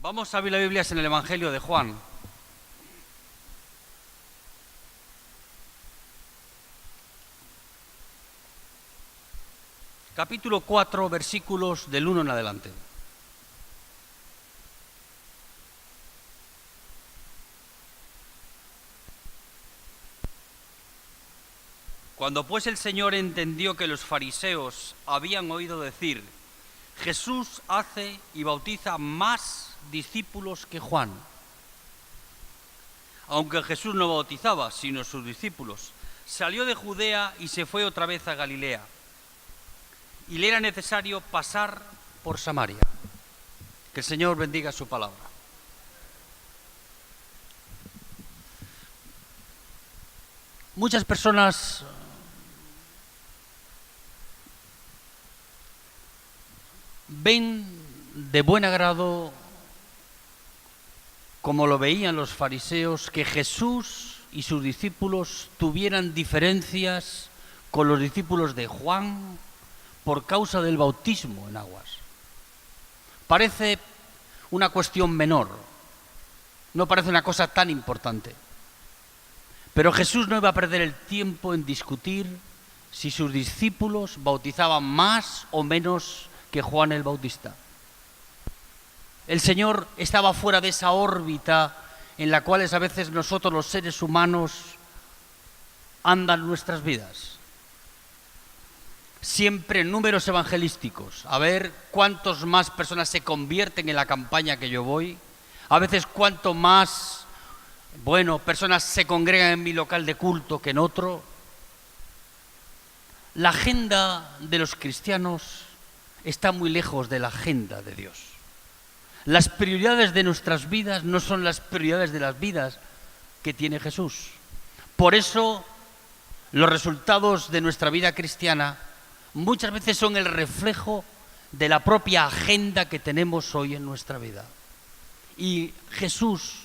Vamos a abrir la Biblia en el Evangelio de Juan. Capítulo 4, versículos del 1 en adelante. Cuando pues el Señor entendió que los fariseos habían oído decir: Jesús hace y bautiza más discípulos que Juan, aunque Jesús no bautizaba, sino sus discípulos, salió de Judea y se fue otra vez a Galilea, y le era necesario pasar por Samaria. Que el Señor bendiga su palabra. Muchas personas ven de buen agrado, como lo veían los fariseos, que Jesús y sus discípulos tuvieran diferencias con los discípulos de Juan por causa del bautismo en aguas. Parece una cuestión menor, no parece una cosa tan importante. Pero Jesús no iba a perder el tiempo en discutir si sus discípulos bautizaban más o menos que Juan el Bautista. El Señor estaba fuera de esa órbita en la cual a veces nosotros los seres humanos andan nuestras vidas. Siempre en números evangelísticos, a ver cuántos más personas se convierten en la campaña que yo voy, a veces cuánto más, personas se congregan en mi local de culto que en otro. La agenda de los cristianos está muy lejos de la agenda de Dios. Las prioridades de nuestras vidas no son las prioridades de las vidas que tiene Jesús. Por eso, los resultados de nuestra vida cristiana muchas veces son el reflejo de la propia agenda que tenemos hoy en nuestra vida. Y Jesús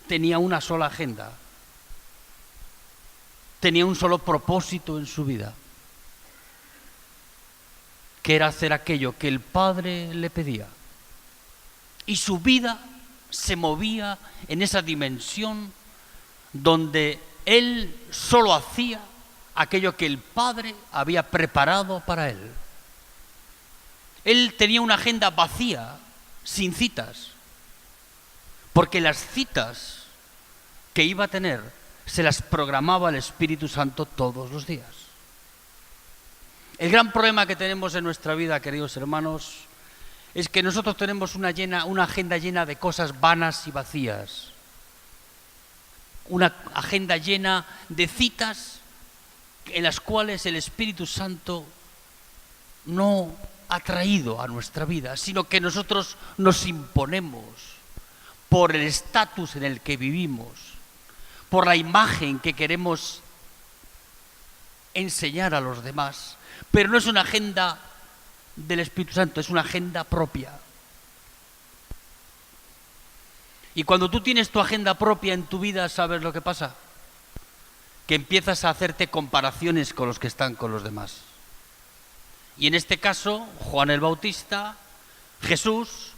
tenía una sola agenda, tenía un solo propósito en su vida, que era hacer aquello que el Padre le pedía. Y su vida se movía en esa dimensión donde él solo hacía aquello que el Padre había preparado para él. Él tenía una agenda vacía, sin citas, porque las citas que iba a tener se las programaba el Espíritu Santo todos los días. El gran problema que tenemos en nuestra vida, queridos hermanos, es que nosotros tenemos una agenda llena de cosas vanas y vacías. Una agenda llena de citas en las cuales el Espíritu Santo no ha traído a nuestra vida, sino que nosotros nos imponemos por el estatus en el que vivimos, por la imagen que queremos enseñar a los demás. Pero no es una agenda del Espíritu Santo, es una agenda propia. Y cuando tú tienes tu agenda propia en tu vida, ¿sabes lo que pasa? Que empiezas a hacerte comparaciones con los que están con los demás. Y en este caso, Juan el Bautista, Jesús,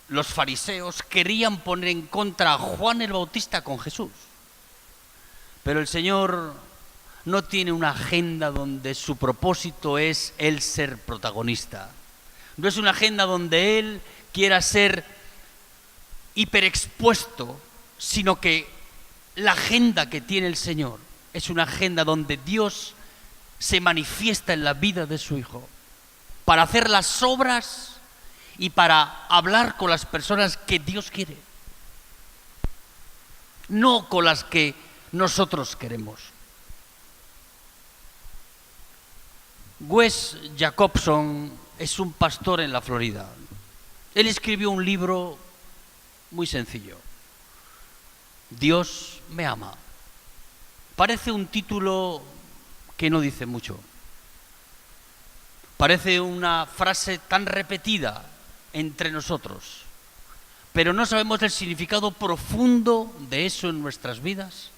los fariseos querían poner en contra a Juan el Bautista con Jesús. Pero el Señor no tiene una agenda donde su propósito es él ser protagonista. No es una agenda donde él quiera ser hiperexpuesto, sino que la agenda que tiene el Señor es una agenda donde Dios se manifiesta en la vida de su Hijo para hacer las obras y para hablar con las personas que Dios quiere, no con las que nosotros queremos. Wes Jacobson es un pastor en la Florida. Él escribió un libro muy sencillo: Dios me ama. Parece un título que no dice mucho. Parece una frase tan repetida entre nosotros, pero no sabemos el significado profundo de eso en nuestras vidas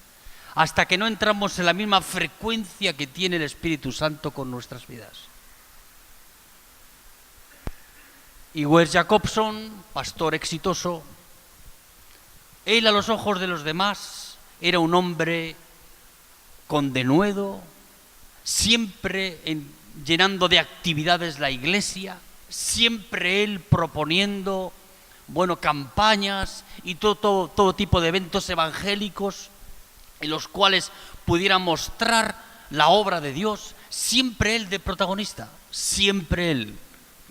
hasta que no entramos en la misma frecuencia que tiene el Espíritu Santo con nuestras vidas. Y Wes Jacobson, pastor exitoso, él a los ojos de los demás era un hombre con denuedo, siempre llenando de actividades la iglesia, siempre él proponiendo, campañas y todo tipo de eventos evangélicos en los cuales pudiera mostrar la obra de Dios, siempre él de protagonista, siempre él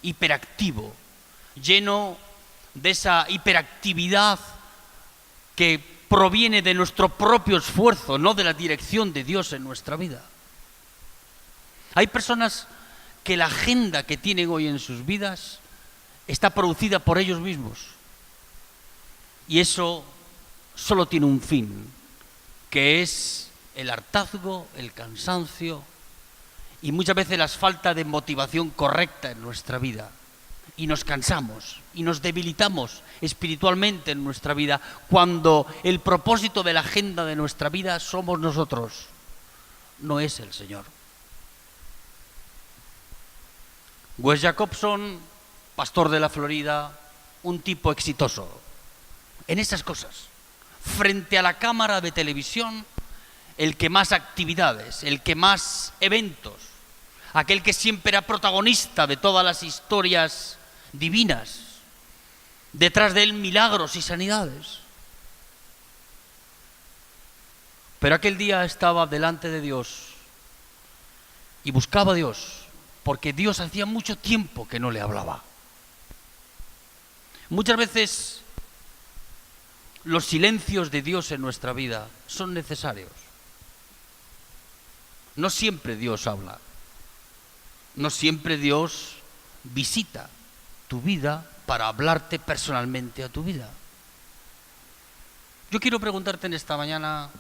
hiperactivo, lleno de esa hiperactividad que proviene de nuestro propio esfuerzo, no de la dirección de Dios en nuestra vida. Hay personas que la agenda que tienen hoy en sus vidas está producida por ellos mismos. Y eso solo tiene un fin, que es el hartazgo, el cansancio y muchas veces la falta de motivación correcta en nuestra vida. Y nos cansamos y nos debilitamos espiritualmente en nuestra vida cuando el propósito de la agenda de nuestra vida somos nosotros, no es el Señor. Wes Jacobson, pastor de la Florida, un tipo exitoso en esas cosas. Frente a la cámara de televisión, el que más actividades, el que más eventos, aquel que siempre era protagonista de todas las historias divinas, detrás de él milagros y sanidades. Pero aquel día estaba delante de Dios y buscaba a Dios, porque Dios hacía mucho tiempo que no le hablaba. Muchas veces los silencios de Dios en nuestra vida son necesarios. No siempre Dios habla, no siempre Dios visita tu vida para hablarte personalmente a tu vida. Yo quiero preguntarte en esta mañana,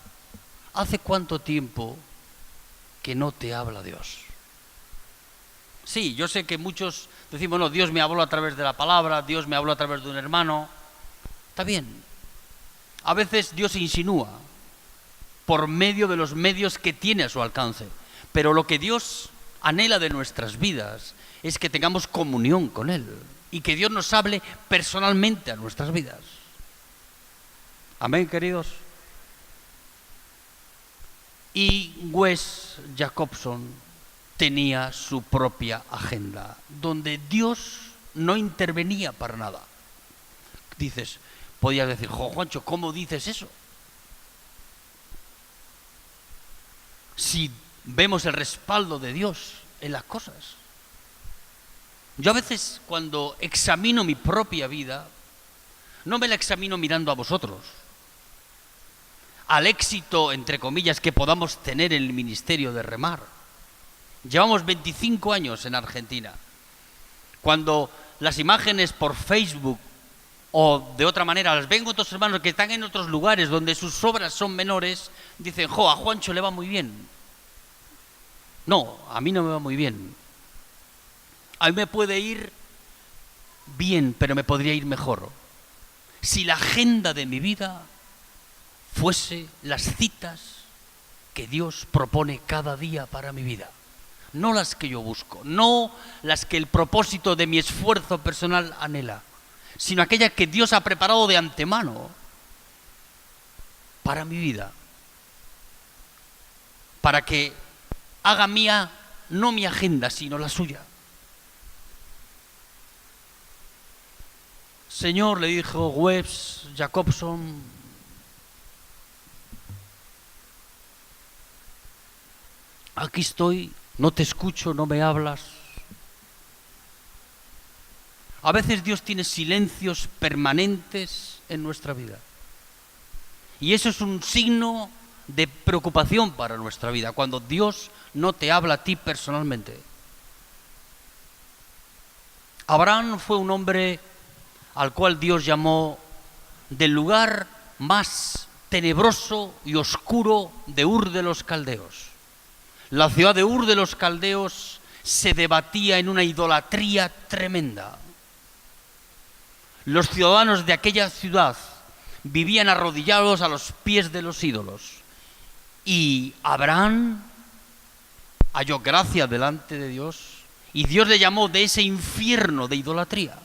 ¿hace cuánto tiempo que no te habla Dios? Sí, yo sé que muchos decimos, no, Dios me habló a través de la palabra, Dios me habló a través de un hermano. Está bien. A veces Dios se insinúa por medio de los medios que tiene a su alcance. Pero lo que Dios anhela de nuestras vidas es que tengamos comunión con Él y que Dios nos hable personalmente a nuestras vidas. Amén, queridos. Y Wes Jacobson tenía su propia agenda, donde Dios no intervenía para nada. Podías decir, Juancho, ¿cómo dices eso? Si vemos el respaldo de Dios en las cosas. Yo a veces cuando examino mi propia vida, no me la examino mirando a vosotros, al éxito, entre comillas, que podamos tener en el ministerio de Remar. Llevamos 25 años en Argentina. Cuando las imágenes por Facebook o de otra manera las ven otros hermanos que están en otros lugares donde sus obras son menores, dicen, a Juancho le va muy bien. No, a mí no me va muy bien. A mí me puede ir bien, pero me podría ir mejor. Si la agenda de mi vida fuese las citas que Dios propone cada día para mi vida. No las que yo busco, no las que el propósito de mi esfuerzo personal anhela, sino aquella que Dios ha preparado de antemano para mi vida. Para que haga mía, no mi agenda, sino la suya. Señor, le dijo Wes Jacobson, aquí estoy, no te escucho, no me hablas. A veces Dios tiene silencios permanentes en nuestra vida. Y eso es un signo de preocupación para nuestra vida, cuando Dios no te habla a ti personalmente. Abraham fue un hombre al cual Dios llamó del lugar más tenebroso y oscuro de Ur de los Caldeos. La ciudad de Ur de los Caldeos se debatía en una idolatría tremenda. Los ciudadanos de aquella ciudad vivían arrodillados a los pies de los ídolos. Y Abraham halló gracia delante de Dios y Dios le llamó de ese infierno de idolatría.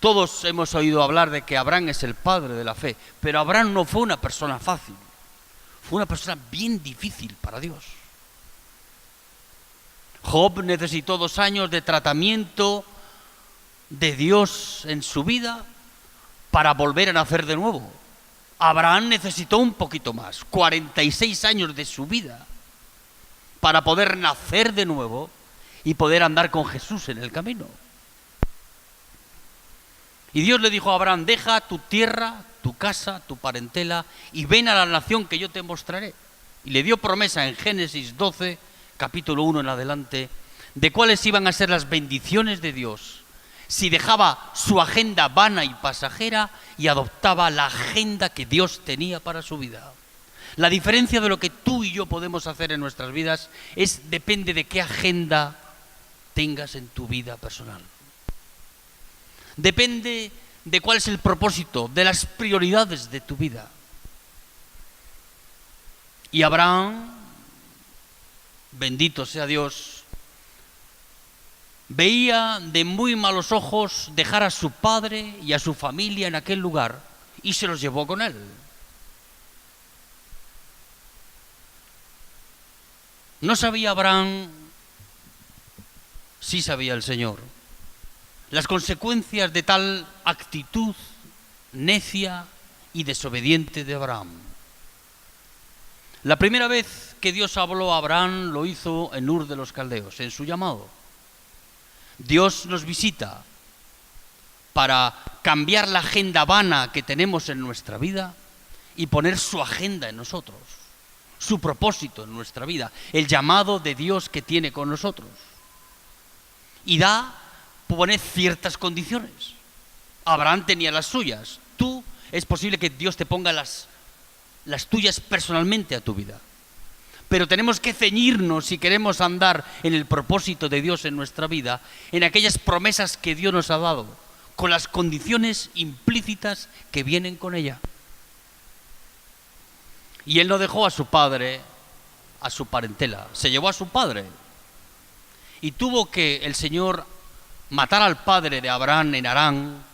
Todos hemos oído hablar de que Abraham es el padre de la fe, pero Abraham no fue una persona fácil, fue una persona bien difícil para Dios. Job necesitó 2 años de tratamiento de Dios en su vida para volver a nacer de nuevo. Abraham necesitó un poquito más, 46 años de su vida, para poder nacer de nuevo y poder andar con Jesús en el camino. Y Dios le dijo a Abraham: deja tu tierra, tu casa, tu parentela y ven a la nación que yo te mostraré. Y le dio promesa en Génesis 12, capítulo 1 en adelante, de cuáles iban a ser las bendiciones de Dios si dejaba su agenda vana y pasajera y adoptaba la agenda que Dios tenía para su vida. La diferencia de lo que tú y yo podemos hacer en nuestras vidas depende de qué agenda tengas en tu vida personal. Depende de cuál es el propósito, de las prioridades de tu vida. Y Abraham, bendito sea Dios, veía de muy malos ojos dejar a su padre y a su familia en aquel lugar y se los llevó con él. No sabía Abraham, sí sabía el Señor, las consecuencias de tal actitud necia y desobediente de Abraham. La primera vez que Dios habló a Abraham lo hizo en Ur de los Caldeos, en su llamado. Dios nos visita para cambiar la agenda vana que tenemos en nuestra vida y poner su agenda en nosotros, su propósito en nuestra vida, el llamado de Dios que tiene con nosotros. Y pone ciertas condiciones. Abraham tenía las suyas. Es posible que Dios te ponga las tuyas personalmente a tu vida. Pero tenemos que ceñirnos, si queremos andar en el propósito de Dios en nuestra vida, en aquellas promesas que Dios nos ha dado, con las condiciones implícitas que vienen con ella. Y él no dejó a su padre, a su parentela, se llevó a su padre. Y tuvo que el Señor matar al padre de Abraham en Harán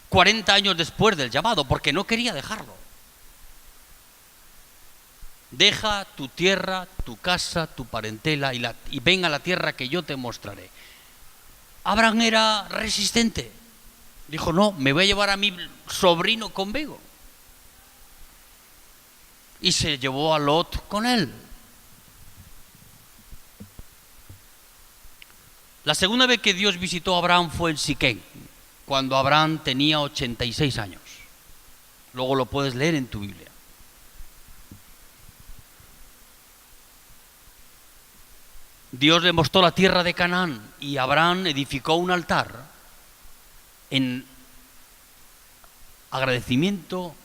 40 años después del llamado, porque no quería dejarlo. Deja tu tierra, tu casa, tu parentela y ven a la tierra que yo te mostraré. Abraham era resistente. Dijo: no, me voy a llevar a mi sobrino conmigo. Y se llevó a Lot con él. La segunda vez que Dios visitó a Abraham fue en Siquén, cuando Abraham tenía 86 años. Luego lo puedes leer en tu Biblia. Dios le mostró la tierra de Canaán y Abraham edificó un altar en agradecimiento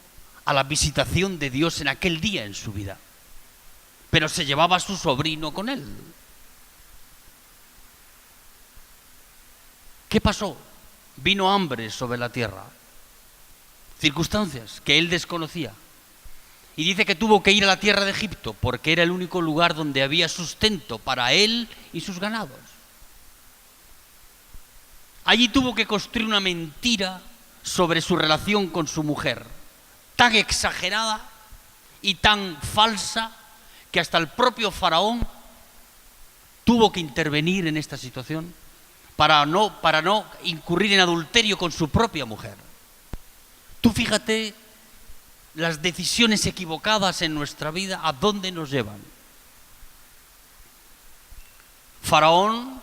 a la visitación de Dios en aquel día en su vida. Pero se llevaba a su sobrino con él. ¿Qué pasó? Vino hambre sobre la tierra, circunstancias que él desconocía. Y dice que tuvo que ir a la tierra de Egipto porque era el único lugar donde había sustento para él y sus ganados. Allí tuvo que construir una mentira sobre su relación con su mujer, tan exagerada y tan falsa que hasta el propio faraón tuvo que intervenir en esta situación para no incurrir en adulterio con su propia mujer. Tú fíjate las decisiones equivocadas en nuestra vida, ¿a dónde nos llevan? Faraón,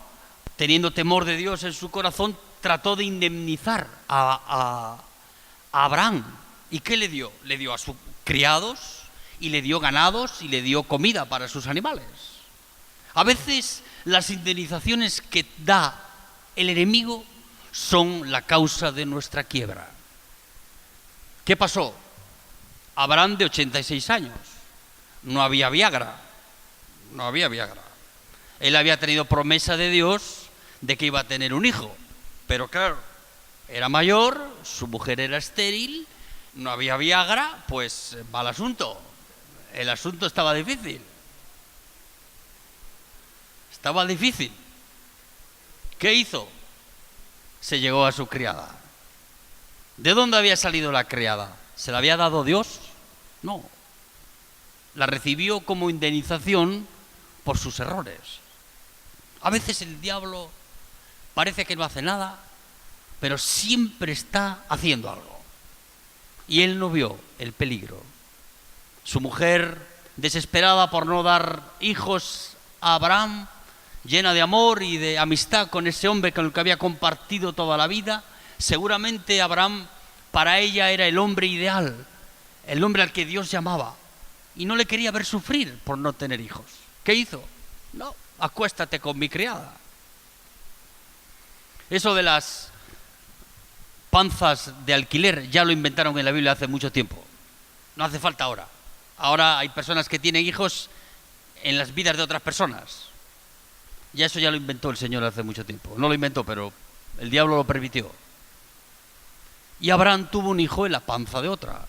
teniendo temor de Dios en su corazón, trató de indemnizar a Abraham. ¿Y qué le dio? Le dio a sus criados, y le dio ganados, y le dio comida para sus animales. A veces las indemnizaciones que da el enemigo son la causa de nuestra quiebra. ¿Qué pasó? Abraham, de 86 años, no había Viagra. Él había tenido promesa de Dios de que iba a tener un hijo, pero claro, era mayor, su mujer era estéril, no había Viagra, pues mal asunto. El asunto estaba difícil. ¿Qué hizo? se llegó a su criada. ¿De dónde había salido la criada? ¿Se la había dado Dios? No. La recibió como indemnización por sus errores. A veces el diablo parece que no hace nada, pero siempre está haciendo algo. Y él no vio el peligro. Su mujer, desesperada por no dar hijos a Abraham, llena de amor y de amistad con ese hombre con el que había compartido toda la vida, seguramente Abraham para ella era el hombre ideal, el hombre al que Dios llamaba, y no le quería ver sufrir por no tener hijos. ¿Qué hizo? No, acuéstate con mi criada. Eso de las panzas de alquiler ya lo inventaron en la Biblia hace mucho tiempo. No hace falta ahora. Ahora hay personas que tienen hijos en las vidas de otras personas. Ya eso ya lo inventó el Señor hace mucho tiempo. No lo inventó, pero el diablo lo permitió. Y Abraham tuvo un hijo en la panza de otra,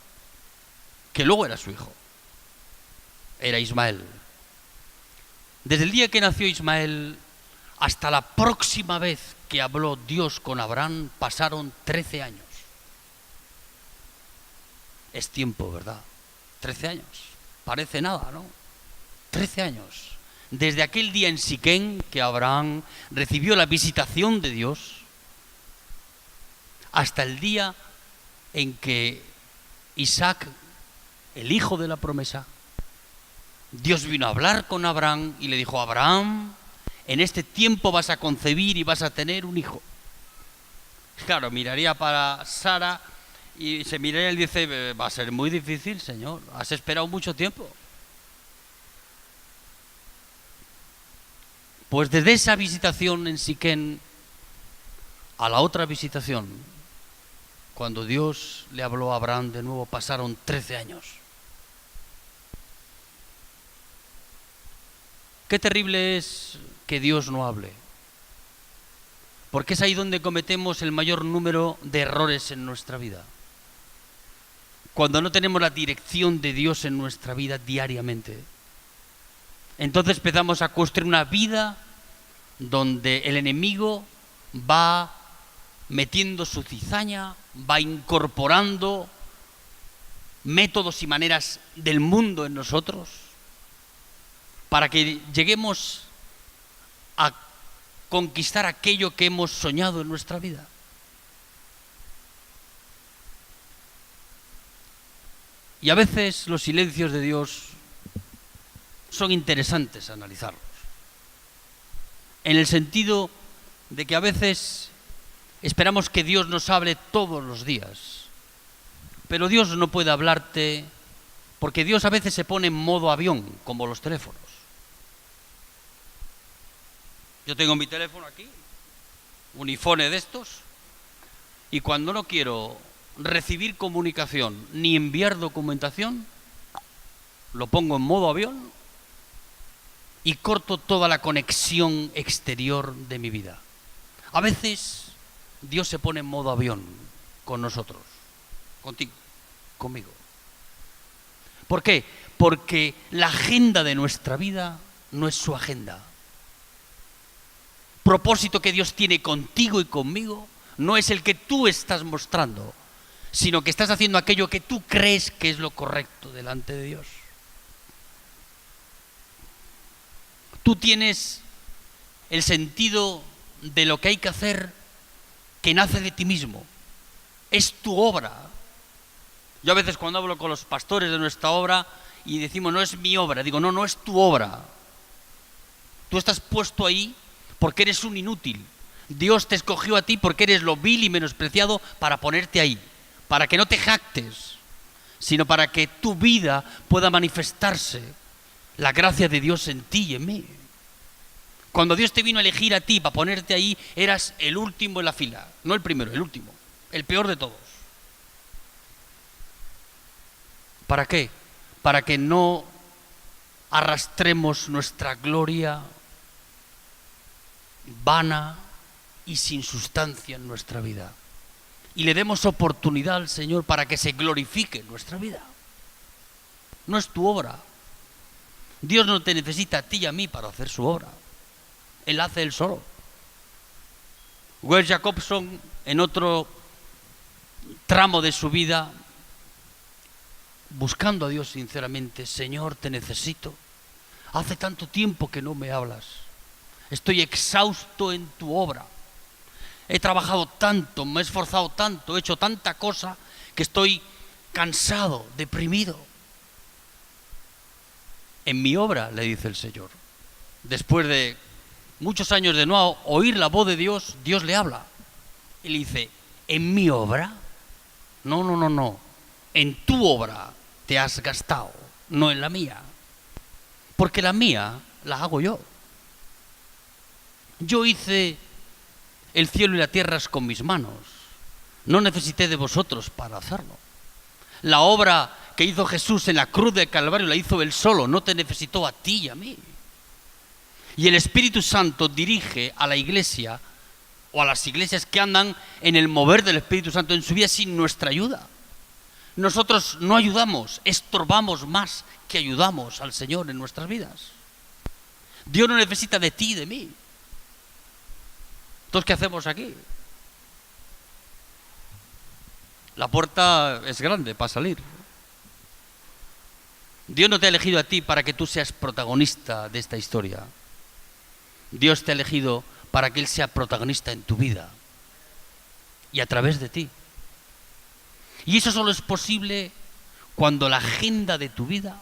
que luego era su hijo. Era Ismael. Desde el día que nació Ismael hasta la próxima vez que habló Dios con Abraham pasaron 13 años. Es tiempo, ¿verdad? 13 años. Parece nada, ¿no? 13 años. Desde aquel día en Siquén que Abraham recibió la visitación de Dios hasta el día en que Isaac, el hijo de la promesa, Dios vino a hablar con Abraham y le dijo: Abraham, en este tiempo vas a concebir y vas a tener un hijo. Claro, miraría para Sara y se miraría y dice: va a ser muy difícil, Señor, has esperado mucho tiempo. Pues desde esa visitación en Siquén a la otra visitación, cuando Dios le habló a Abraham de nuevo, pasaron 13 años. Qué terrible es que Dios no hable, porque es ahí donde cometemos el mayor número de errores en nuestra vida. Cuando no tenemos la dirección de Dios en nuestra vida diariamente, entonces empezamos a construir una vida donde el enemigo va metiendo su cizaña, va incorporando métodos y maneras del mundo en nosotros, para que lleguemos a conquistar aquello que hemos soñado en nuestra vida. Y a veces los silencios de Dios son interesantes analizarlos, en el sentido de que a veces esperamos que Dios nos hable todos los días, pero Dios no puede hablarte porque Dios a veces se pone en modo avión, como los teléfonos. Yo tengo mi teléfono aquí, un iPhone de estos, y cuando no quiero recibir comunicación ni enviar documentación, lo pongo en modo avión y corto toda la conexión exterior de mi vida. A veces Dios se pone en modo avión con nosotros, contigo, conmigo. ¿Por qué? Porque la agenda de nuestra vida no es su agenda. Propósito que Dios tiene contigo y conmigo no es el que tú estás mostrando, sino que estás haciendo aquello que tú crees que es lo correcto delante de Dios. Tú tienes el sentido de lo que hay que hacer que nace de ti mismo. Es tu obra. Yo a veces cuando hablo con los pastores de nuestra obra y decimos: no es mi obra, digo: no es tu obra. Tú estás puesto ahí porque eres un inútil. Dios te escogió a ti porque eres lo vil y menospreciado para ponerte ahí, para que no te jactes, sino para que tu vida pueda manifestarse la gracia de Dios en ti y en mí. Cuando Dios te vino a elegir a ti para ponerte ahí, eras el último en la fila, no el primero, el último, el peor de todos. ¿Para qué? Para que no arrastremos nuestra gloria vana y sin sustancia en nuestra vida, y le demos oportunidad al Señor para que se glorifique en nuestra vida. No es tu obra. Dios no te necesita a ti y a mí para hacer su obra. Él hace él solo. Wells Jacobson, en otro tramo de su vida, buscando a Dios sinceramente: Señor, te necesito. Hace tanto tiempo que no me hablas. Estoy exhausto en tu obra. He trabajado tanto, me he esforzado tanto, he hecho tanta cosa que estoy cansado, deprimido. En mi obra, le dice el Señor. Después de muchos años de no oír la voz de Dios, Dios le habla. Y le dice: ¿en mi obra? No. En tu obra te has gastado, no en la mía. Porque la mía la hago yo. Yo hice el cielo y la tierra con mis manos. No necesité de vosotros para hacerlo. La obra que hizo Jesús en la cruz del Calvario la hizo Él solo, no te necesitó a ti y a mí. Y el Espíritu Santo dirige a la iglesia o a las iglesias que andan en el mover del Espíritu Santo en su vida sin nuestra ayuda. Nosotros no ayudamos, estorbamos más que ayudamos al Señor en nuestras vidas. Dios no necesita de ti y de mí. Entonces, ¿qué hacemos aquí? La puerta es grande para salir. Dios no te ha elegido a ti para que tú seas protagonista de esta historia. Dios te ha elegido para que Él sea protagonista en tu vida y a través de ti. Y eso solo es posible cuando la agenda de tu vida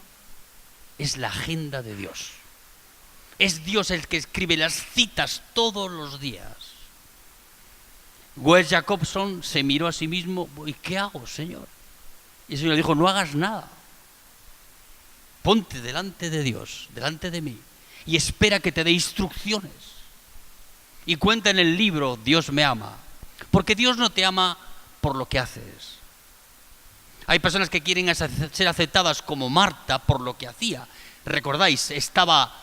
es la agenda de Dios. Es Dios el que escribe las citas todos los días. Wells Jacobson se miró a sí mismo: ¿y qué hago, Señor? Y el Señor le dijo: no hagas nada. Ponte delante de Dios, delante de mí, y espera que te dé instrucciones. Y cuenta en el libro Dios me ama, porque Dios no te ama por lo que haces. Hay personas que quieren ser aceptadas como Marta por lo que hacía. ¿Recordáis? Estaba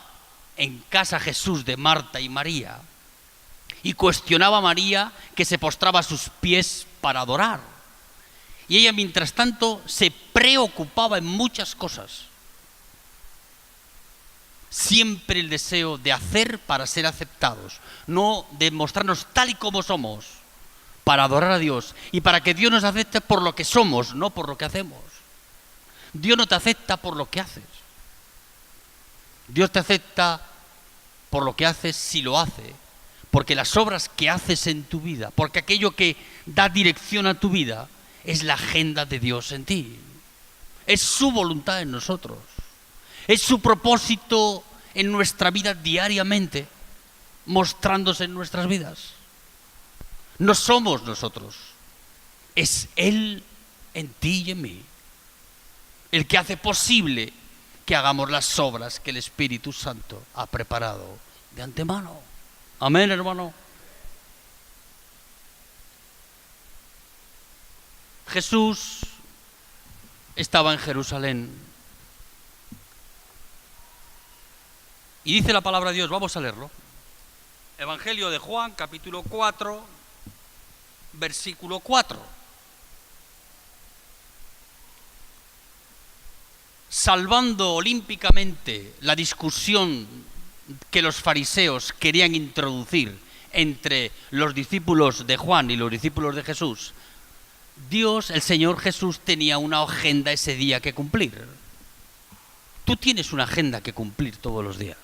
en casa Jesús de Marta y María y cuestionaba a María, que se postraba a sus pies para adorar. Y ella, mientras tanto, se preocupaba en muchas cosas. Siempre el deseo de hacer para ser aceptados, no de mostrarnos tal y como somos, para adorar a Dios y para que Dios nos acepte por lo que somos, no por lo que hacemos. Dios no te acepta por lo que haces. Dios te acepta por lo que haces si lo hace, porque las obras que haces en tu vida, porque aquello que da dirección a tu vida es la agenda de Dios en ti. Es su voluntad en nosotros. Es su propósito en nuestra vida diariamente, mostrándose en nuestras vidas. No somos nosotros, es Él en ti y en mí, el que hace posible que hagamos las obras que el Espíritu Santo ha preparado de antemano. Amén, hermano. Jesús estaba en Jerusalén y dice la palabra de Dios, vamos a leerlo. Evangelio de Juan, capítulo 4, versículo 4. Salvando olímpicamente la discusión que los fariseos querían introducir entre los discípulos de Juan y los discípulos de Jesús, Dios, el Señor Jesús, tenía una agenda ese día que cumplir. Tú tienes una agenda que cumplir todos los días.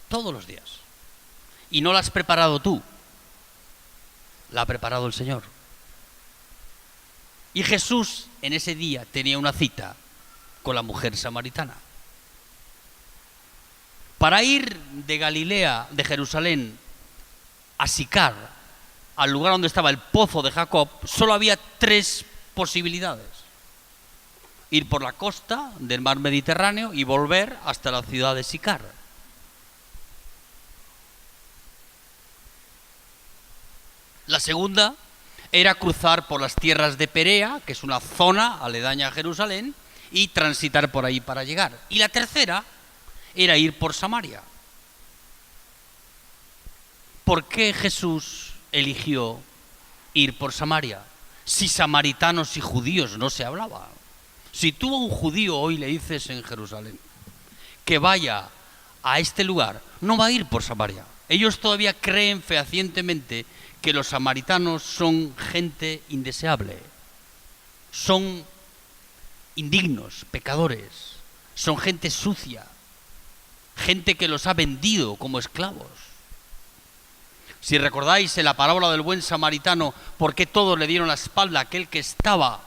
Todos los días. Y no la has preparado tú, la ha preparado el Señor. Y Jesús en ese día tenía una cita con la mujer samaritana. Para ir de Galilea, de Jerusalén, a Sicar, al lugar donde estaba el pozo de Jacob, solo había 3 posibilidades. Ir por la costa del mar Mediterráneo y volver hasta la ciudad de Sicar. La segunda era cruzar por las tierras de Perea, que es una zona aledaña a Jerusalén, y transitar por ahí para llegar. Y la tercera era ir por Samaria. ¿Por qué Jesús eligió ir por Samaria? Si samaritanos y judíos no se hablaba. Si tú a un judío hoy le dices en Jerusalén que vaya a este lugar, no va a ir por Samaria, Ellos todavía creen fehacientemente que los samaritanos son gente indeseable, son indignos, pecadores, son gente sucia, gente que los ha vendido como esclavos. Si recordáis en la parábola del buen samaritano, ¿por qué todos le dieron la espalda a aquel que estaba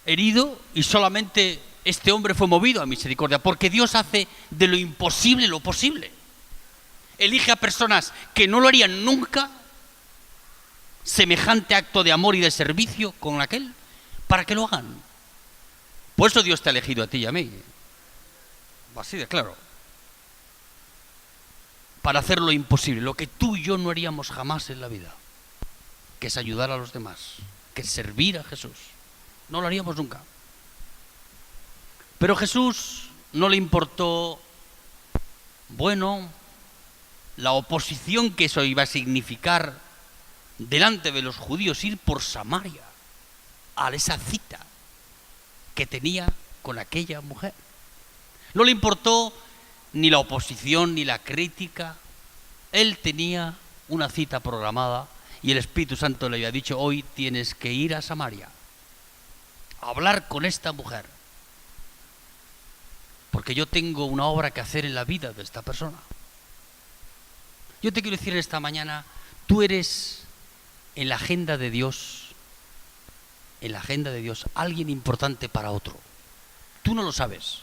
herido y solamente este hombre fue movido a misericordia? Porque Dios hace de lo imposible lo posible. Elige a personas que no lo harían nunca, semejante acto de amor y de servicio con aquel, para que lo hagan. Por eso Dios te ha elegido a ti y a mí. Así de claro. Para hacer lo imposible, lo que tú y yo no haríamos jamás en la vida, que es ayudar a los demás, que es servir a Jesús. No lo haríamos nunca. Pero Jesús no le importó, la oposición que eso iba a significar delante de los judíos, ir por Samaria a esa cita que tenía con aquella mujer. No le importó ni la oposición ni la crítica. Él tenía una cita programada y el Espíritu Santo le había dicho: hoy tienes que ir a Samaria a hablar con esta mujer, porque yo tengo una obra que hacer en la vida de esta persona. Yo te quiero decir esta mañana, tú eres en la agenda de Dios, alguien importante para otro. Tú no lo sabes.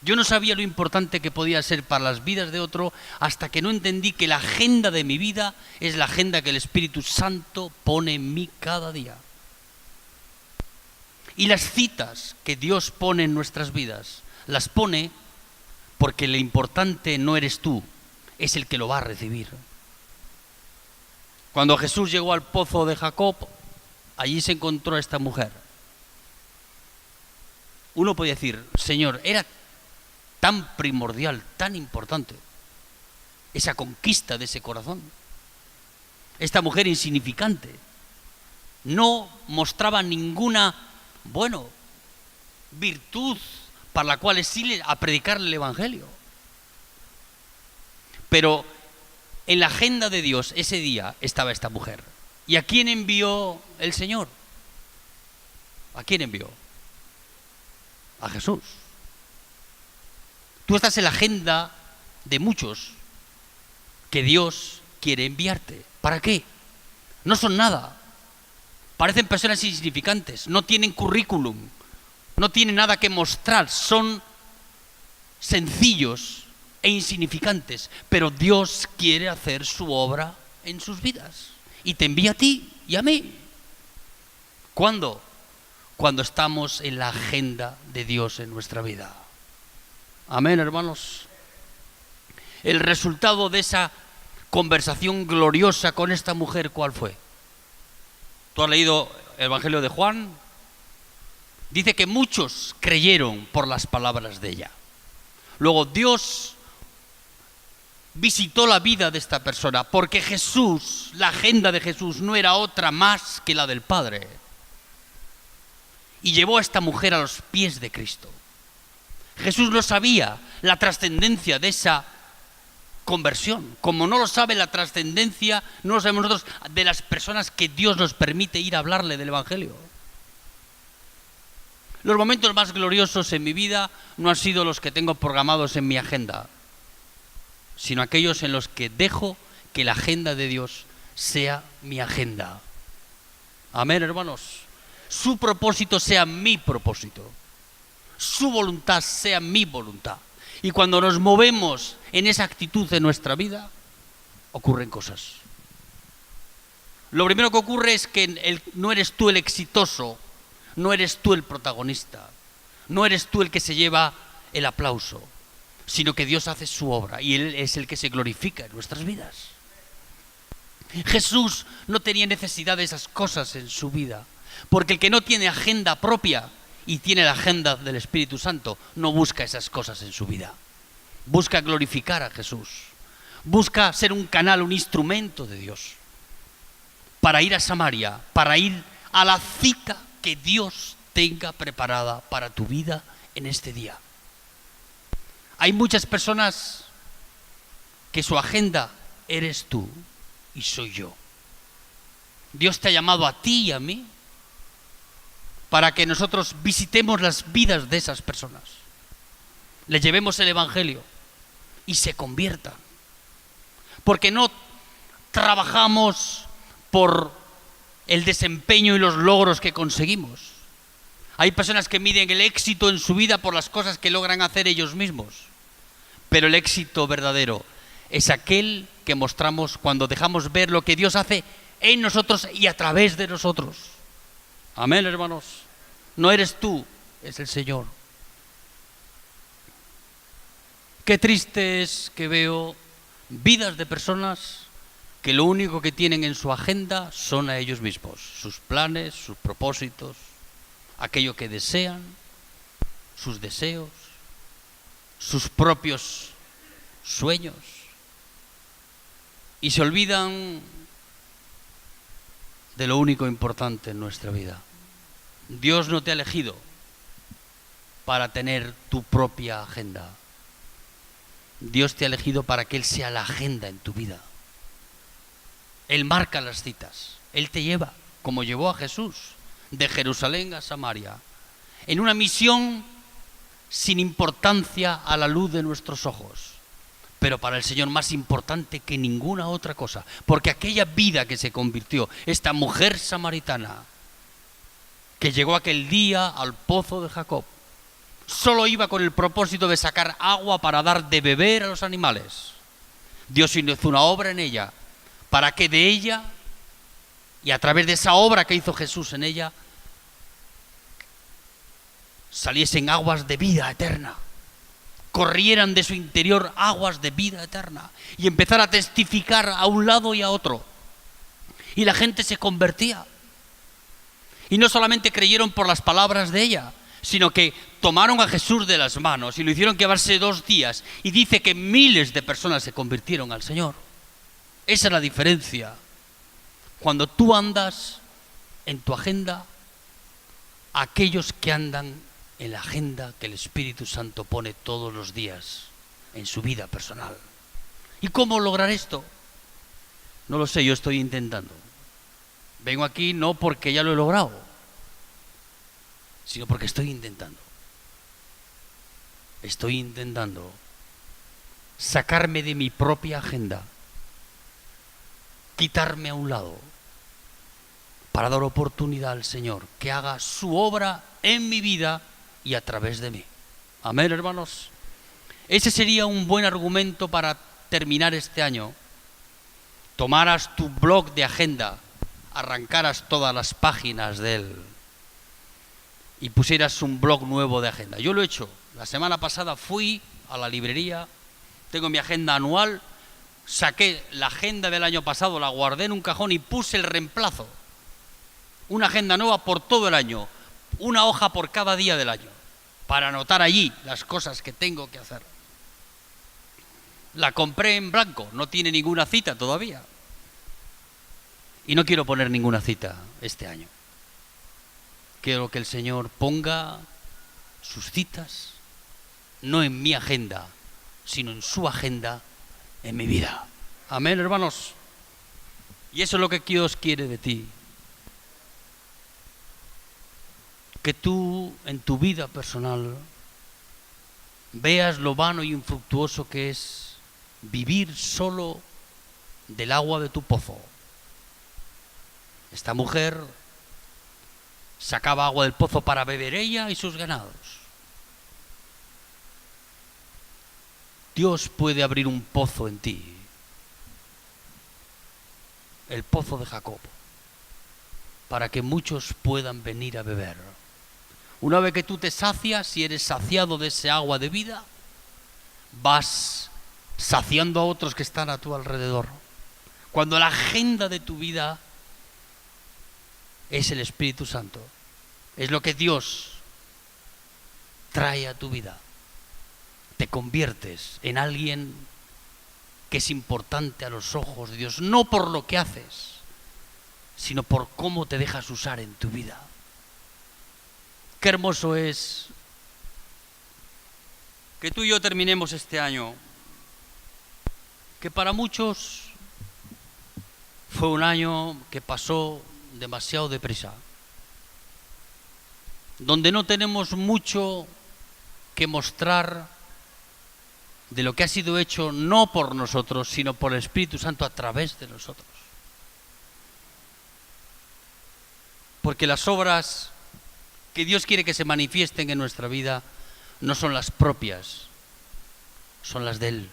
Yo no sabía lo importante que podía ser para las vidas de otro hasta que no entendí que la agenda de mi vida es la agenda que el Espíritu Santo pone en mí cada día. Y las citas que Dios pone en nuestras vidas, las pone porque lo importante no eres tú, es el que lo va a recibir. Cuando Jesús llegó al pozo de Jacob, allí se encontró a esta mujer. Uno podía decir: Señor, era tan primordial, tan importante esa conquista de ese corazón. Esta mujer insignificante no mostraba ninguna, virtud para la cual es ir a predicarle el Evangelio. Pero en la agenda de Dios ese día estaba esta mujer. ¿Y a quién envió el Señor? ¿A quién envió? A Jesús. Tú estás en la agenda de muchos que Dios quiere enviarte. ¿Para qué? No son nada. Parecen personas insignificantes, no tienen currículum, no tienen nada que mostrar, son sencillos e insignificantes, pero Dios quiere hacer su obra en sus vidas y te envía a ti y a mí. ¿Cuándo? Cuando estamos en la agenda de Dios en nuestra vida. Amén, hermanos. El resultado de esa conversación gloriosa con esta mujer, ¿cuál fue? ¿Tú has leído el Evangelio de Juan? Dice que muchos creyeron por las palabras de ella. Luego Dios visitó la vida de esta persona, porque Jesús, la agenda de Jesús no era otra más que la del Padre. Y llevó a esta mujer a los pies de Cristo. Jesús no sabía la trascendencia de esa conversión, como no lo sabe la trascendencia, no lo sabemos nosotros, de las personas que Dios nos permite ir a hablarle del Evangelio. Los momentos más gloriosos en mi vida no han sido los que tengo programados en mi agenda, sino aquellos en los que dejo que la agenda de Dios sea mi agenda. Amén, hermanos. Su propósito sea mi propósito. Su voluntad sea mi voluntad. Y cuando nos movemos en esa actitud de nuestra vida, ocurren cosas. Lo primero que ocurre es que no eres tú el exitoso, no eres tú el protagonista, no eres tú el que se lleva el aplauso, sino que Dios hace su obra y Él es el que se glorifica en nuestras vidas. Jesús no tenía necesidad de esas cosas en su vida, porque el que no tiene agenda propia y tiene la agenda del Espíritu Santo, no busca esas cosas en su vida. Busca glorificar a Jesús. Busca ser un canal, un instrumento de Dios. Para ir a Samaria, para ir a la cita que Dios tenga preparada para tu vida en este día. Hay muchas personas que su agenda eres tú y soy yo. Dios te ha llamado a ti y a mí para que nosotros visitemos las vidas de esas personas, les llevemos el Evangelio y se conviertan. Porque no trabajamos por el desempeño y los logros que conseguimos. Hay personas que miden el éxito en su vida por las cosas que logran hacer ellos mismos. Pero el éxito verdadero es aquel que mostramos cuando dejamos ver lo que Dios hace en nosotros y a través de nosotros. Amén, hermanos. No eres tú, es el Señor. Qué triste es que veo vidas de personas que lo único que tienen en su agenda son a ellos mismos, sus planes, sus propósitos, aquello que desean, sus deseos, sus propios sueños, y se olvidan de lo único importante en nuestra vida. Dios no te ha elegido para tener tu propia agenda. Dios te ha elegido para que Él sea la agenda en tu vida. Él marca las citas, Él te lleva, como llevó a Jesús, de Jerusalén a Samaria, en una misión sin importancia a la luz de nuestros ojos, pero para el Señor más importante que ninguna otra cosa, porque aquella vida que se convirtió, esta mujer samaritana, que llegó aquel día al pozo de Jacob, solo iba con el propósito de sacar agua para dar de beber a los animales. Dios hizo una obra en ella, para que de ella, y a través de esa obra que hizo Jesús en ella, saliesen aguas de vida eterna, corrieran de su interior aguas de vida eterna, y empezara a testificar a un lado y a otro. Y la gente se convertía. Y no solamente creyeron por las palabras de ella, sino que tomaron a Jesús de las manos y lo hicieron llevarse 2 días. Y dice que miles de personas se convirtieron al Señor. Esa es la diferencia. Cuando tú andas en tu agenda, aquellos que andan en la agenda que el Espíritu Santo pone todos los días en su vida personal. ¿Y cómo lograr esto? No lo sé, yo estoy intentando. Vengo aquí no porque ya lo he logrado, sino porque estoy intentando. Estoy intentando sacarme de mi propia agenda, quitarme a un lado, para dar oportunidad al Señor que haga su obra en mi vida y a través de mí. Amén, hermanos. Ese sería un buen argumento para terminar este año. Tomaras tu blog de agenda, arrancaras todas las páginas de él y pusieras un blog nuevo de agenda. Yo lo he hecho. La semana pasada fui a la librería, tengo mi agenda anual, saqué la agenda del año pasado, la guardé en un cajón y puse el reemplazo. Una agenda nueva por todo el año, una hoja por cada día del año, para anotar allí las cosas que tengo que hacer. La compré en blanco, no tiene ninguna cita todavía. Y no quiero poner ninguna cita este año. Quiero que el Señor ponga sus citas, no en mi agenda, sino en su agenda, en mi vida. Amén, hermanos. Y eso es lo que Dios quiere de ti. Que tú, en tu vida personal, veas lo vano y infructuoso que es vivir solo del agua de tu pozo. Esta mujer sacaba agua del pozo para beber ella y sus ganados. Dios puede abrir un pozo en ti, el pozo de Jacob, para que muchos puedan venir a beber. Una vez que tú te sacias y eres saciado de ese agua de vida, vas saciando a otros que están a tu alrededor. Cuando la agenda de tu vida es el Espíritu Santo, es lo que Dios trae a tu vida, te conviertes en alguien que es importante a los ojos de Dios, no por lo que haces, sino por cómo te dejas usar en tu vida. Qué hermoso es que tú y yo terminemos este año, que para muchos fue un año que pasó demasiado deprisa, donde no tenemos mucho que mostrar de lo que ha sido hecho no por nosotros, sino por el Espíritu Santo a través de nosotros. Porque las obras que Dios quiere que se manifiesten en nuestra vida no son las propias, son las de Él.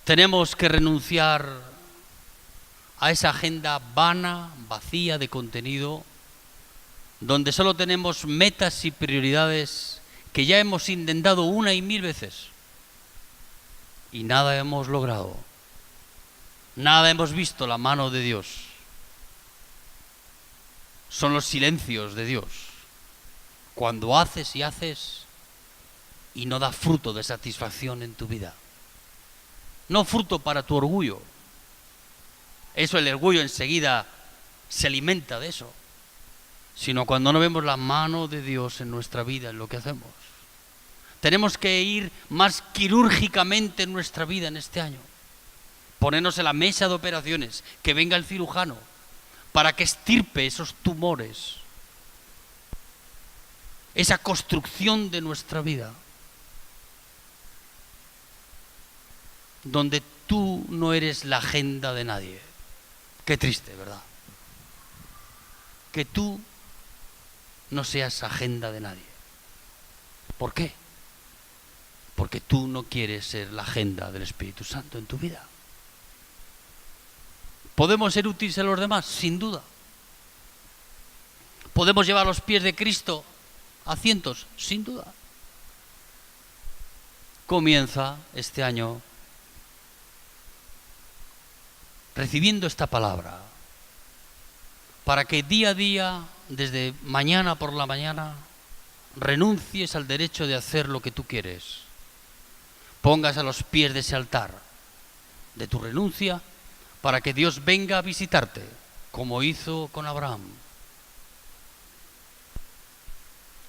Tenemos que renunciar a esa agenda vana, vacía de contenido, donde solo tenemos metas y prioridades que ya hemos intentado una y mil veces y nada hemos logrado, nada hemos visto la mano de Dios. Son los silencios de Dios, cuando haces y haces y no da fruto de satisfacción en tu vida, no fruto para tu orgullo. Eso, el orgullo enseguida se alimenta de eso, sino cuando no vemos la mano de Dios en nuestra vida, en lo que hacemos. Tenemos que ir más quirúrgicamente en nuestra vida en este año, ponernos en la mesa de operaciones, que venga el cirujano para que extirpe esos tumores, esa construcción de nuestra vida, donde tú no eres la agenda de nadie. Qué triste, ¿verdad? Que tú no seas agenda de nadie. ¿Por qué? Porque tú no quieres ser la agenda del Espíritu Santo en tu vida. ¿Podemos ser útiles a los demás? Sin duda. ¿Podemos llevar los pies de Cristo a cientos? Sin duda. Comienza este año recibiendo esta palabra, para que día a día, desde mañana por la mañana, renuncies al derecho de hacer lo que tú quieres. Pongas a los pies de ese altar de tu renuncia para que Dios venga a visitarte, como hizo con Abraham.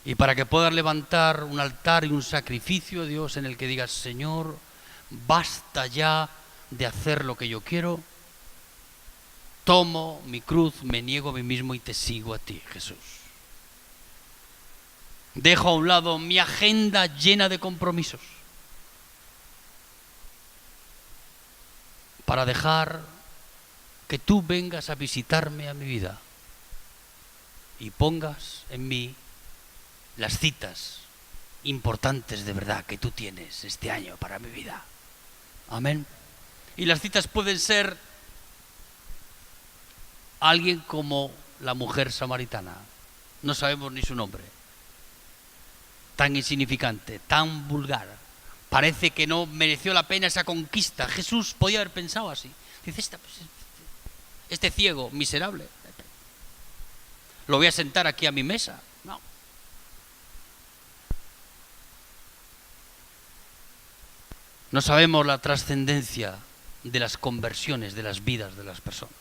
Y para que puedas levantar un altar y un sacrificio a Dios en el que digas: Señor, basta ya de hacer lo que yo quiero. Tomo mi cruz, me niego a mí mismo y te sigo a ti, Jesús. Dejo a un lado mi agenda llena de compromisos para dejar que tú vengas a visitarme a mi vida y pongas en mí las citas importantes de verdad que tú tienes este año para mi vida. Amén. Y las citas pueden ser alguien como la mujer samaritana, no sabemos ni su nombre, tan insignificante, tan vulgar, parece que no mereció la pena esa conquista. Jesús podía haber pensado así, dice: este ciego, miserable, lo voy a sentar aquí a mi mesa. No. No sabemos la trascendencia de las conversiones, de las vidas de las personas.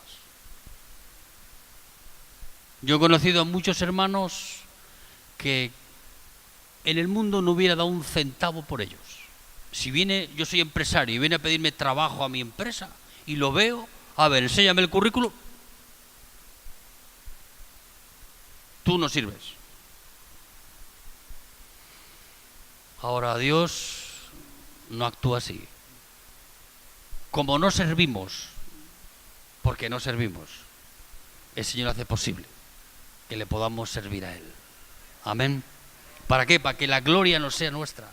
Yo he conocido a muchos hermanos que en el mundo no hubiera dado un centavo por ellos. Si viene, yo soy empresario y viene a pedirme trabajo a mi empresa y lo veo, a ver, enséñame el currículum. Tú no sirves. Ahora, Dios no actúa así. Como no servimos, porque no servimos, el Señor hace posible que le podamos servir a Él. Amén. ¿Para qué? Para que la gloria no sea nuestra.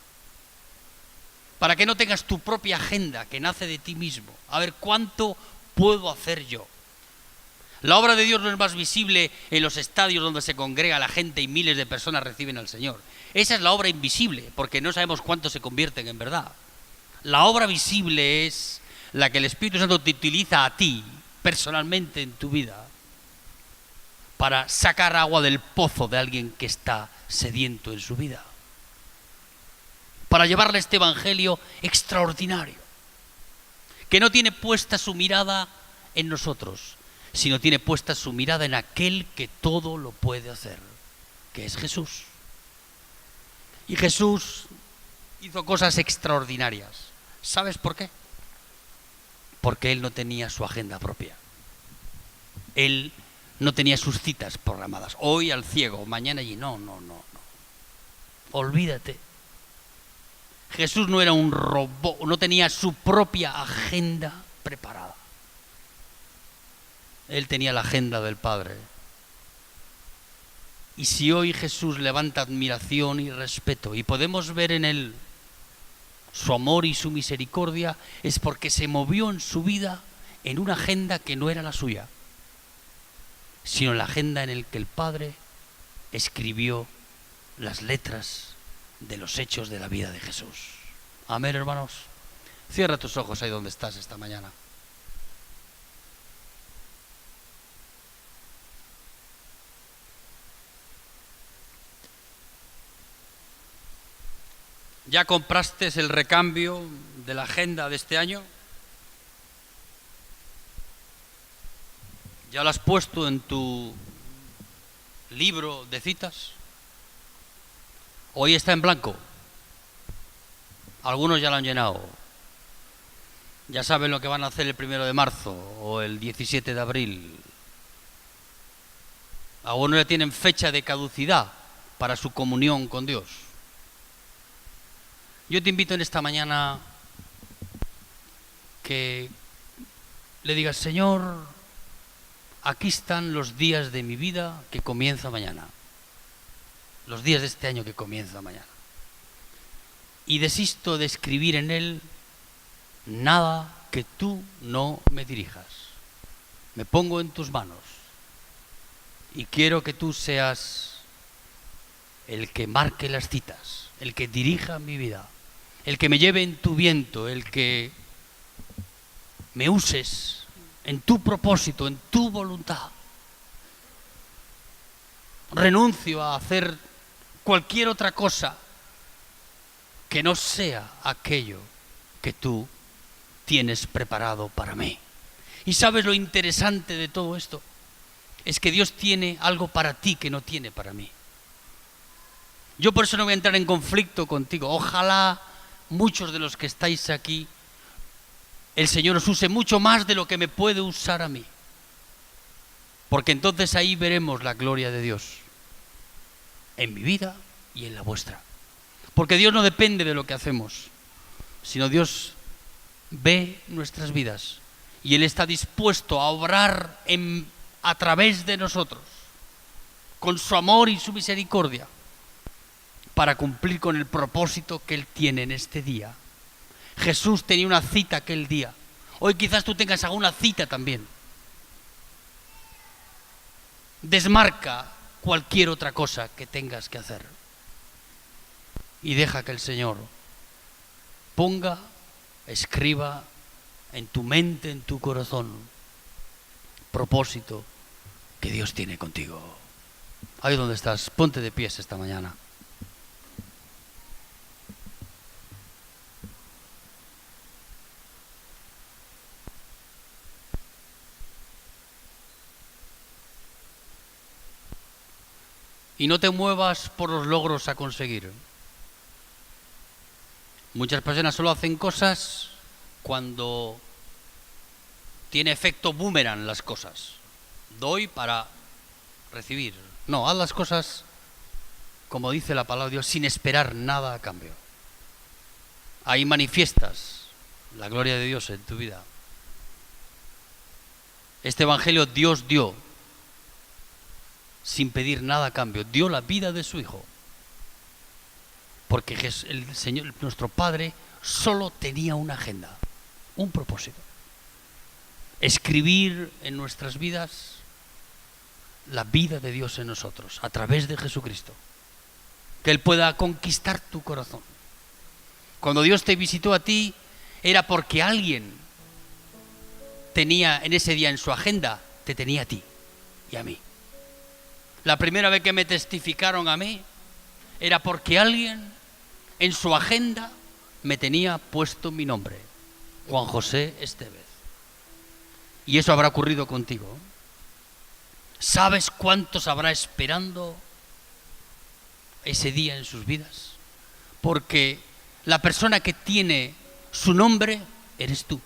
Para que no tengas tu propia agenda que nace de ti mismo. A ver, ¿cuánto puedo hacer yo? La obra de Dios no es más visible en los estadios donde se congrega la gente y miles de personas reciben al Señor. Esa es la obra invisible, porque no sabemos cuántos se convierten en verdad. La obra visible es la que el Espíritu Santo te utiliza a ti, personalmente en tu vida, para sacar agua del pozo de alguien que está sediento en su vida, para llevarle este evangelio extraordinario, que no tiene puesta su mirada en nosotros, sino tiene puesta su mirada en aquel que todo lo puede hacer, que es Jesús. Y Jesús hizo cosas extraordinarias. ¿Sabes por qué? Porque Él no tenía su agenda propia. Él no tenía sus citas programadas. Hoy al ciego, mañana allí. No. Olvídate. Jesús no era un robot, no tenía su propia agenda preparada. Él tenía la agenda del Padre. Y si hoy Jesús levanta admiración y respeto y podemos ver en Él su amor y su misericordia, es porque se movió en su vida en una agenda que no era la suya, sino en la agenda en la que el Padre escribió las letras de los hechos de la vida de Jesús. Amén, hermanos. Cierra tus ojos ahí donde estás esta mañana. ¿Ya compraste el recambio de la agenda de este año? ¿Ya lo has puesto en tu libro de citas? Hoy está en blanco. Algunos ya lo han llenado. Ya saben lo que van a hacer el 1 de marzo o el 17 de abril. Algunos ya tienen fecha de caducidad para su comunión con Dios. Yo te invito en esta mañana que le digas: Señor, aquí están los días de mi vida que comienza mañana. Los días de este año que comienza mañana. Y desisto de escribir en él nada que tú no me dirijas. Me pongo en tus manos y quiero que tú seas el que marque las citas, el que dirija mi vida, el que me lleve en tu viento, el que me uses en tu propósito, en tu voluntad. Renuncio a hacer cualquier otra cosa que no sea aquello que tú tienes preparado para mí. ¿Y sabes lo interesante de todo esto? Es que Dios tiene algo para ti que no tiene para mí. Yo por eso no voy a entrar en conflicto contigo. Ojalá muchos de los que estáis aquí, el Señor os use mucho más de lo que me puede usar a mí. Porque entonces ahí veremos la gloria de Dios en mi vida y en la vuestra. Porque Dios no depende de lo que hacemos, sino Dios ve nuestras vidas y Él está dispuesto a obrar a través de nosotros, con su amor y su misericordia, para cumplir con el propósito que Él tiene en este día. Jesús tenía una cita aquel día. Hoy quizás tú tengas alguna cita también. Desmarca cualquier otra cosa que tengas que hacer y deja que el Señor ponga, escriba en tu mente, en tu corazón, propósito que Dios tiene contigo. Ahí donde estás, ponte de pies esta mañana. Y no te muevas por los logros a conseguir. Muchas personas solo hacen cosas cuando tiene efecto boomerang las cosas. Doy para recibir. No, haz las cosas, como dice la palabra de Dios, sin esperar nada a cambio. Ahí manifiestas la gloria de Dios en tu vida. Este evangelio Dios dio sin pedir nada a cambio. Dio la vida de su Hijo. Porque el Señor, nuestro Padre, solo tenía una agenda, un propósito. Escribir en nuestras vidas la vida de Dios en nosotros, a través de Jesucristo. Que Él pueda conquistar tu corazón. Cuando Dios te visitó a ti, era porque alguien tenía en ese día en su agenda, te tenía a ti y a mí. La primera vez que me testificaron a mí, era porque alguien en su agenda me tenía puesto mi nombre, Juan José Estevez. Y eso habrá ocurrido contigo. ¿Sabes cuántos habrá esperando ese día en sus vidas? porque la persona que tiene su nombre eres tú.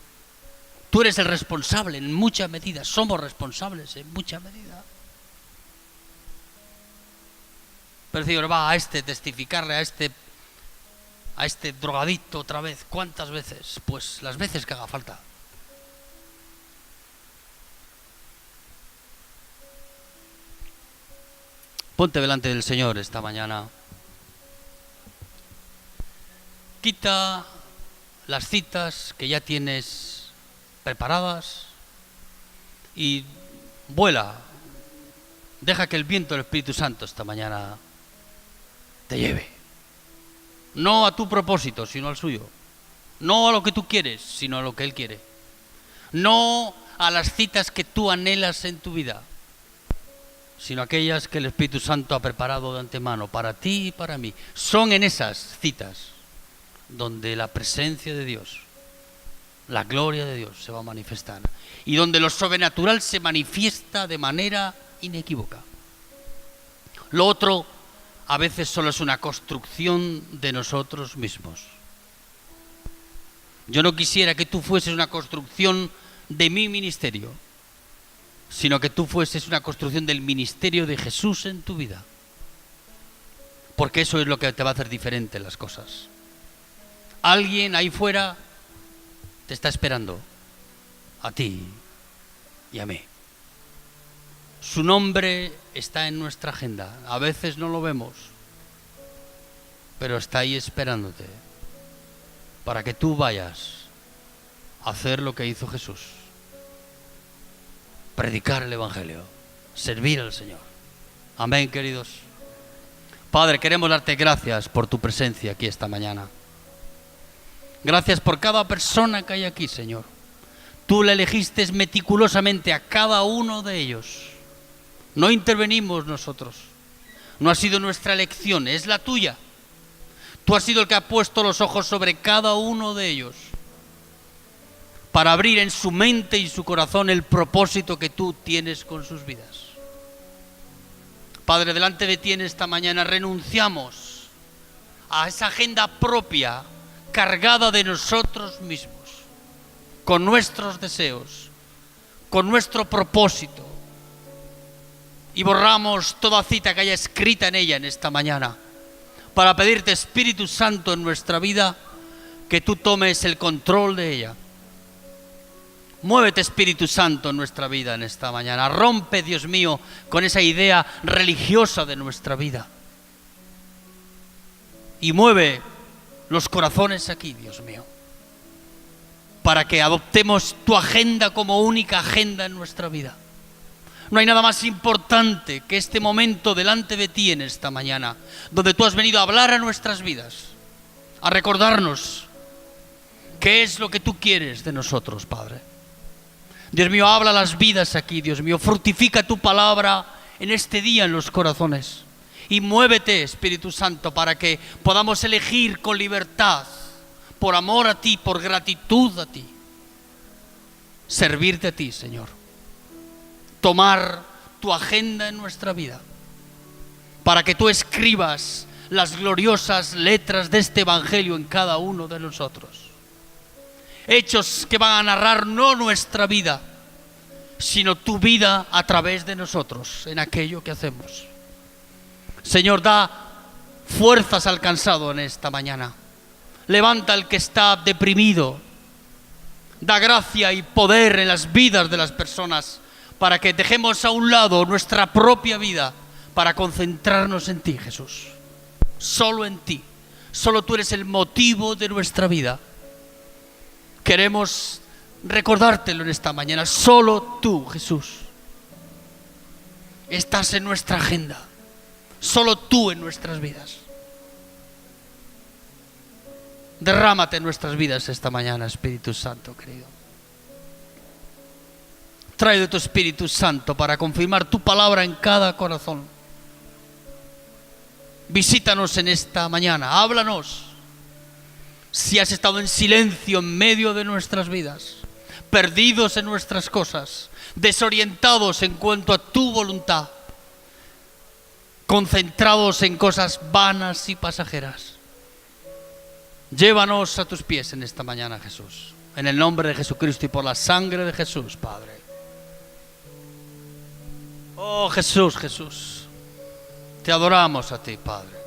Tú eres el responsable en mucha medida, somos responsables en mucha medida. Pero el Señor va a testificarle a este drogadicto otra vez. ¿Cuántas veces? Pues las veces que haga falta. Ponte delante del Señor esta mañana. Quita las citas que ya tienes preparadas y vuela. Deja que el viento del Espíritu Santo esta mañana te lleve. No a tu propósito, sino al suyo. No a lo que tú quieres, sino a lo que Él quiere. No a las citas que tú anhelas en tu vida, sino aquellas que el Espíritu Santo ha preparado de antemano para ti y para mí. Son en esas citas donde la presencia de Dios, la gloria de Dios se va a manifestar y donde lo sobrenatural se manifiesta de manera inequívoca. Lo otro a veces solo es una construcción de nosotros mismos. Yo no quisiera que tú fueses una construcción de mi ministerio, sino que tú fueses una construcción del ministerio de Jesús en tu vida. Porque eso es lo que te va a hacer diferente las cosas. Alguien ahí fuera te está esperando, a ti y a mí. Su nombre está en nuestra agenda. A veces no lo vemos, pero está ahí esperándote para que tú vayas a hacer lo que hizo Jesús. Predicar el Evangelio, servir al Señor. Amén, queridos. Padre, queremos darte gracias por tu presencia aquí esta mañana. Gracias por cada persona que hay aquí, Señor. Tú le elegiste meticulosamente a cada uno de ellos. No intervenimos nosotros. No ha sido nuestra elección, es la tuya. Tú has sido el que ha puesto los ojos sobre cada uno de ellos para abrir en su mente y su corazón el propósito que tú tienes con sus vidas. Padre, delante de ti en esta mañana renunciamos a esa agenda propia cargada de nosotros mismos, con nuestros deseos, con nuestro propósito, y borramos toda cita que haya escrita en ella en esta mañana, para pedirte, Espíritu Santo, en nuestra vida, que tú tomes el control de ella. Muévete, Espíritu Santo, en nuestra vida en esta mañana. Rompe, Dios mío, con esa idea religiosa de nuestra vida. Y mueve los corazones aquí, Dios mío, para que adoptemos tu agenda como única agenda en nuestra vida. No hay nada más importante que este momento delante de ti en esta mañana, donde tú has venido a hablar a nuestras vidas, a recordarnos qué es lo que tú quieres de nosotros, Padre. Dios mío, habla las vidas aquí, Dios mío, fructifica tu palabra en este día en los corazones. Y muévete, Espíritu Santo, para que podamos elegir con libertad, por amor a ti, por gratitud a ti, servirte a ti, Señor. Tomar tu agenda en nuestra vida, para que tú escribas las gloriosas letras de este Evangelio en cada uno de nosotros. Hechos que van a narrar no nuestra vida, sino tu vida a través de nosotros, en aquello que hacemos. Señor, da fuerzas al cansado en esta mañana. Levanta al que está deprimido. Da gracia y poder en las vidas de las personas, para que dejemos a un lado nuestra propia vida para concentrarnos en ti, Jesús. Solo en ti. Solo tú eres el motivo de nuestra vida. Queremos recordártelo en esta mañana. Solo tú, Jesús, estás en nuestra agenda. Solo tú en nuestras vidas. Derrámate en nuestras vidas esta mañana, Espíritu Santo, querido. Trae de tu Espíritu Santo para confirmar tu palabra en cada corazón. Visítanos en esta mañana, háblanos. Si has estado en silencio en medio de nuestras vidas, perdidos en nuestras cosas, desorientados en cuanto a tu voluntad, concentrados en cosas vanas y pasajeras, Llévanos a tus pies en esta mañana, Jesús. En el nombre de Jesucristo y por la sangre de Jesús, Padre. Oh Jesús, Jesús. Te adoramos a ti, Padre.